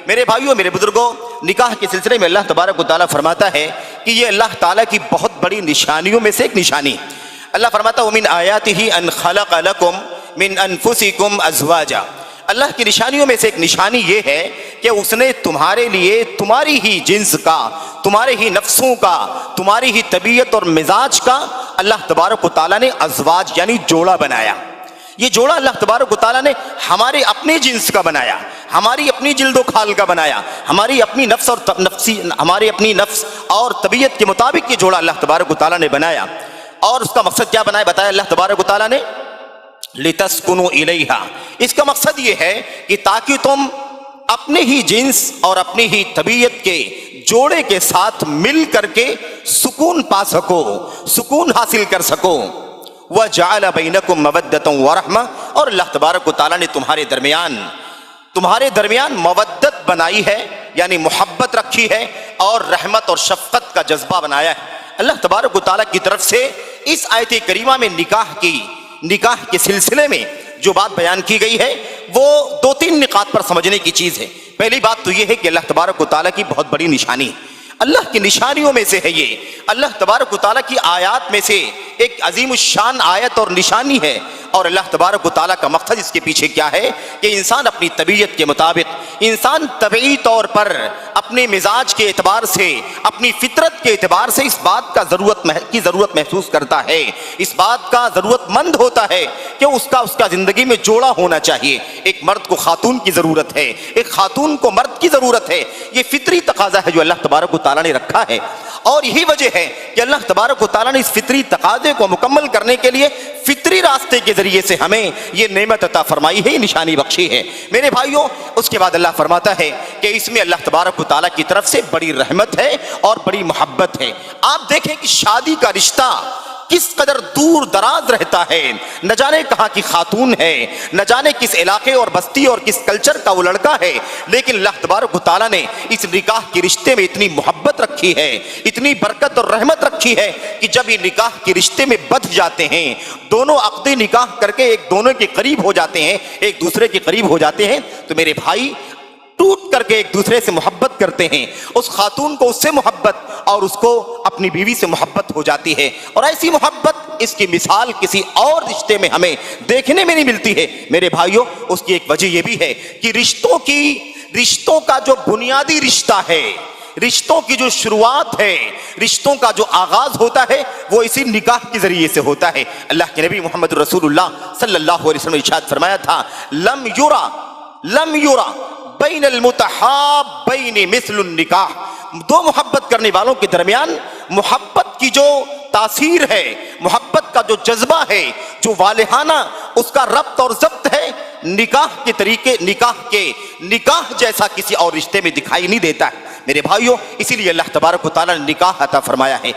میرے بھائیوں، میرے بزرگوں، نکاح کے سلسلے میں اللہ تبارک و تعالیٰ فرماتا ہے کہ یہ اللہ تعالیٰ کی بہت بڑی نشانیوں میں سے ایک نشانی۔ اللہ فرماتا ہے وَمِنْ آيَاتِهِ أَنْ خَلَقَ لَكُمْ مِنْ أَنفُسِكُمْ أَزْوَاجًا۔ اللہ کی نشانیوں میں سے ایک نشانی یہ ہے کہ اس نے تمہارے لیے تمہاری ہی جنس کا، تمہارے ہی نفسوں کا، تمہاری ہی طبیعت اور مزاج کا اللہ تبارک و تعالیٰ نے ازواج یعنی جوڑا بنایا۔ یہ جوڑا اللہ تبارک و تعالیٰ نے ہمارے اپنے جنس کا بنایا، ہماری اپنی جلد و کھال کا بنایا، ہماری اپنی نفس اور طبیعت کے مطابق یہ جوڑا اللہ تبارک و تعالیٰ نے بنایا۔ اور اس کا مقصد کیا بنایا بتایا اللہ تبارک و تعالیٰ نے؟ لِتَسْكُنُوا إِلَيْهَا۔ اس کا مقصد یہ ہے کہ تاکہ تم اپنے ہی جنس اور اپنی ہی طبیعت کے جوڑے کے ساتھ مل کر کے سکون پا سکو، سکون حاصل کر سکو۔ وَجَعَلَ بَيْنَكُمْ مَوَدَّةً وَرَحْمَةً، اور اللہ تبارک و تعالیٰ نے تمہارے درمیان مودت بنائی ہے، یعنی محبت رکھی ہے، اور رحمت اور شفقت کا جذبہ بنایا ہے۔ اللہ تبارک و تعالیٰ کی طرف سے اس آیت کریمہ میں نکاح کے سلسلے میں جو بات بیان کی گئی ہے وہ دو تین نکات پر سمجھنے کی چیز ہے۔ پہلی بات تو یہ ہے کہ اللہ تبارک و تعالیٰ کی بہت بڑی نشانی، اللہ کی نشانیوں میں سے ہے یہ، اللہ تبارک و تعالیٰ کی آیات میں سے ایک عظیم الشان آیت اور نشانی ہے۔ اور اللہ تبارک و تعالیٰ کا مقصد اس کے پیچھے کیا ہے کہ انسان اپنی طبیعت کے مطابق، انسان طبعی طور پر اپنے مزاج کے اعتبار سے، اپنی فطرت کے اعتبار سے اس بات کا ضرورت محسوس کرتا ہے، اس بات کا ضرورت مند ہوتا ہے کہ اس کا زندگی میں جوڑا ہونا چاہیے۔ ایک مرد کو خاتون کی ضرورت ہے، ایک خاتون کو مرد کی ضرورت ہے۔ یہ فطری تقاضا ہے جو اللہ تبارک و تعالیٰ نے رکھا ہے، اور یہی وجہ ہے کہ اللہ تبارک و تعالیٰ نے اس فطری تقاضے کو مکمل کرنے کے لیے فطری راستے کے ذریعے سے ہمیں یہ نعمت عطا فرمائی ہے، نشانی بخشی ہے۔ میرے بھائیوں، اس کے بعد اللہ فرماتا ہے کہ اس میں اللہ تبارک و تعالیٰ کی طرف سے بڑی رحمت ہے اور بڑی محبت ہے۔ آپ دیکھیں کہ شادی کا رشتہ کس قدر دور دراز رہتا ہے، نہ جانے کہاں کی خاتون ہے، نہ جانے کس علاقے اور بستی اور کس کلچر کا وہ لڑکا ہے، لیکن اللہ تبارک و تعالیٰ نے اس نکاح کے رشتے میں اتنی محبت رکھی ہے، اتنی برکت اور رحمت رکھی ہے کہ جب یہ نکاح کے رشتے میں بدھ جاتے ہیں، دونوں عقد نکاح کر کے ایک دونوں کے قریب ہو جاتے ہیں، ایک دوسرے کے قریب ہو جاتے ہیں، تو میرے بھائی ٹوٹ کر کے ایک دوسرے سے محبت کرتے ہیں۔ اس خاتون کو اس سے محبت اور اس کو اپنی بیوی سے محبت ہو جاتی ہے، اور ایسی محبت اس کی مثال کسی اور رشتے میں ہمیں دیکھنے میں نہیں ملتی ہے۔ میرے بھائیوں، اس کی ایک وجہ یہ بھی ہے کہ رشتوں کا جو بنیادی رشتہ ہے، رشتوں کی جو شروعات ہے، رشتوں کا جو آغاز ہوتا ہے وہ اسی نکاح کے ذریعے سے ہوتا ہے۔ اللہ کے نبی محمد رسول اللہ صلی اللہ علیہ وسلم نے ارشاد فرمایا تھا لم یرا بین المتحابین مثل النکاح۔ دو محبت کرنے والوں کے درمیان محبت کی جو تاثیر ہے، محبت کا جو جذبہ ہے، جو والہانہ اس کا ربط اور ضبط ہے، نکاح جیسا کسی اور رشتے میں دکھائی نہیں دیتا ہے۔ میرے بھائیوں، اسی لیے اللہ تبارک و تعالیٰ نے نکاح عطا فرمایا ہے۔